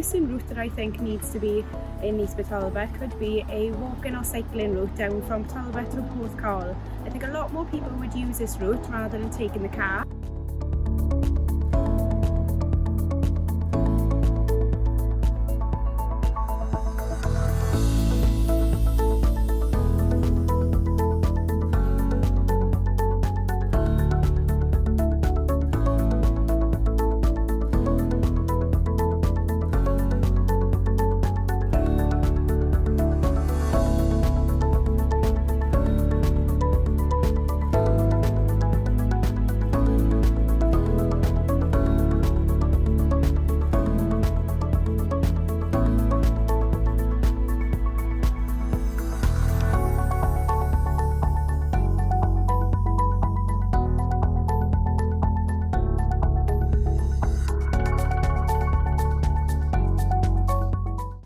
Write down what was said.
missing route that I think needs to be in East Talbot could be a walking or cycling route down from Talbot to Porthcawl. I think a lot more people would use this route rather than taking the car.